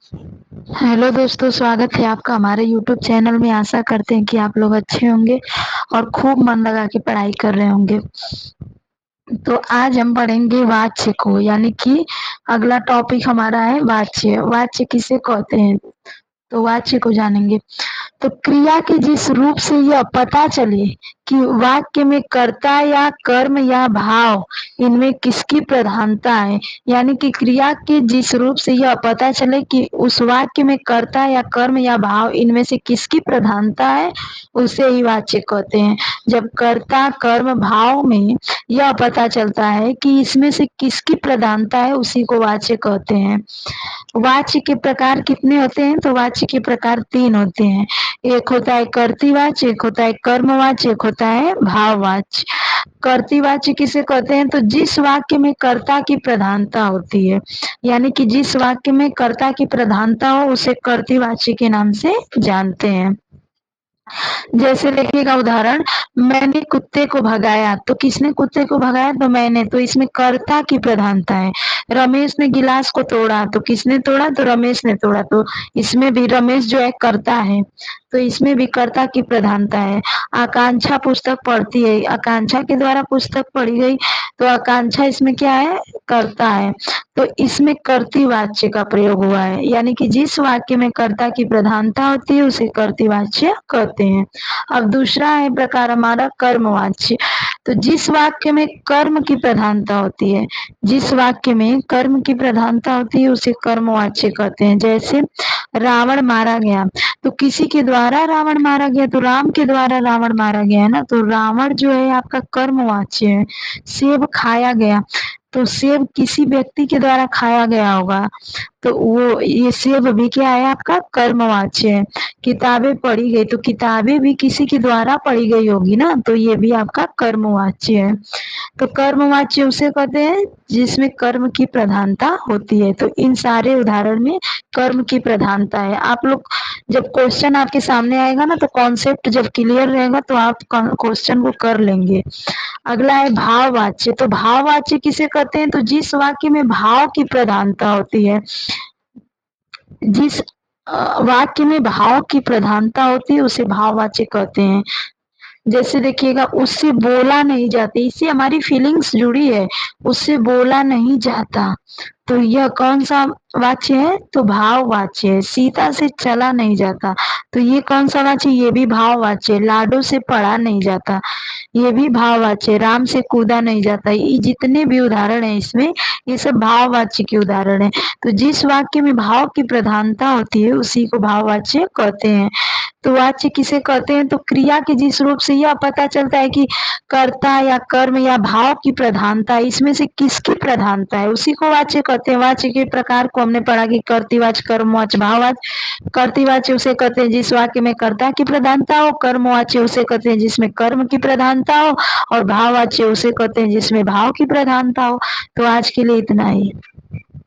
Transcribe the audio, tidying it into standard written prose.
Hello दोस्तों, स्वागत है आपका हमारे यूट्यूब चैनल में। आशा करते हैं कि आप लोग अच्छे होंगे और खूब मन लगा के पढ़ाई कर रहे होंगे। तो आज हम पढ़ेंगे वाच्य को, यानी कि अगला टॉपिक हमारा है वाच्य। वाच्य किसे कहते हैं, तो वाच्य को जानेंगे। तो क्रिया के जिस रूप से यह पता चले कि वाक्य में कर्ता या कर्म या भाव इनमें किसकी प्रधानता है, यानी कि क्रिया के जिस रूप से यह पता चले कि उस वाक्य में कर्ता या कर्म या भाव इनमें से किसकी प्रधानता है, उसे ही वाच्य कहते हैं। जब कर्ता कर्म भाव में यह पता चलता है कि इसमें से किसकी प्रधानता है, उसी को वाच्य कहते हैं। वाच्य के प्रकार कितने होते हैं, तो वाच्य के प्रकार 3 होते हैं। एक होता है कर्तृवाच्य, एक होता है कर्मवाच्य, एक होता है भाववाच्य। कर्तृवाच्य किसे कहते हैं, तो जिस वाक्य में कर्ता की प्रधानता होती है, यानी कि जिस वाक्य में कर्ता की प्रधानता हो उसे कर्तृवाच्य के नाम से जानते हैं। जैसे देखिएगा उदाहरण, मैंने कुत्ते को भगाया, तो किसने कुत्ते को भगाया, तो मैंने, तो इसमें कर्ता की प्रधानता है। रमेश ने गिलास को तोड़ा, तो किसने तोड़ा, तो रमेश ने तोड़ा, तो इसमें भी रमेश जो है कर्ता है, तो इसमें भी कर्ता की प्रधानता है। आकांक्षा पुस्तक पढ़ती है, आकांक्षा के द्वारा पुस्तक पढ़ी गई, तो आकांक्षा इसमें क्या है, कर्ता है, तो इसमें कर्तृवाच्य का प्रयोग हुआ है, यानी कि जिस वाक्य में कर्ता की प्रधानता होती है उसे कर्तृवाच्य कहते हैं। अब दूसरा है प्रकार हमारा कर्मवाच्य। तो जिस वाक्य में कर्म की प्रधानता होती है, जिस वाक्य में कर्म की प्रधानता होती है उसे कर्मवाच्य कहते हैं। जैसे रावण मारा गया, तो किसी के द्वारा रावण मारा गया, तो राम के द्वारा रावण मारा गया है ना, तो रावण जो है आपका कर्मवाच्य है। सेब खाया गया, तो सेब किसी व्यक्ति के द्वारा खाया गया होगा, तो वो ये सेब भी क्या है, आपका कर्मवाच्य है। किताबें पढ़ी गई, तो किताबें भी किसी के द्वारा पढ़ी गई होगी ना, तो ये भी आपका कर्मवाच्य है। तो कर्मवाच्य उसे कहते हैं जिसमें कर्म की प्रधानता होती है। तो इन सारे उदाहरण में कर्म की प्रधानता है। आप लोग जब क्वेश्चन आपके सामने आएगा ना, तो कॉन्सेप्ट जब क्लियर रहेगा तो आप क्वेश्चन को कर लेंगे। अगला है भाववाच्य। तो भाववाच्य किसे कहते हैं, तो जिस वाक्य में भाव की प्रधानता होती है, जिस वाक्य में भाव की प्रधानता होती है उसे भाववाच्य कहते हैं। जैसे देखिएगा, उससे बोला नहीं जाता, इससे हमारी फीलिंग्स जुड़ी है, उससे बोला नहीं जाता, तो यह कौन सा वाच्य है, तो भाववाच्य है। सीता से चला नहीं जाता, तो ये कौन सा वाच्य, ये भी भाववाच्य है। लाडो से पढ़ा नहीं जाता, ये भी भाववाच्य है। राम से कूदा नहीं जाता, ये जितने भी उदाहरण है इसमें, ये सब भाववाच्य के उदाहरण है। तो जिस वाक्य में भाव की प्रधानता होती है उसी को भाववाच्य कहते हैं। तो वाच्य किसे कहते हैं, तो क्रिया के जिस रूप से यह पता चलता है कि कर्ता या कर्म या भाव की प्रधानता, इसमें से किसकी प्रधानता है, उसी को वाच्य कहते हैं। वाच्य के प्रकार को हमने पढ़ा कि कर्तृवाच्य, कर्मवाच्य, भाववाच्य। कर्तृवाच्य उसे कहते हैं जिस वाक्य में कर्ता की प्रधानता हो, कर्मवाच्य उसे कहते हैं जिसमें कर्म की प्रधानता हो, और भाववाच्य उसे कहते हैं जिसमें भाव की प्रधानता हो। तो आज के लिए इतना ही।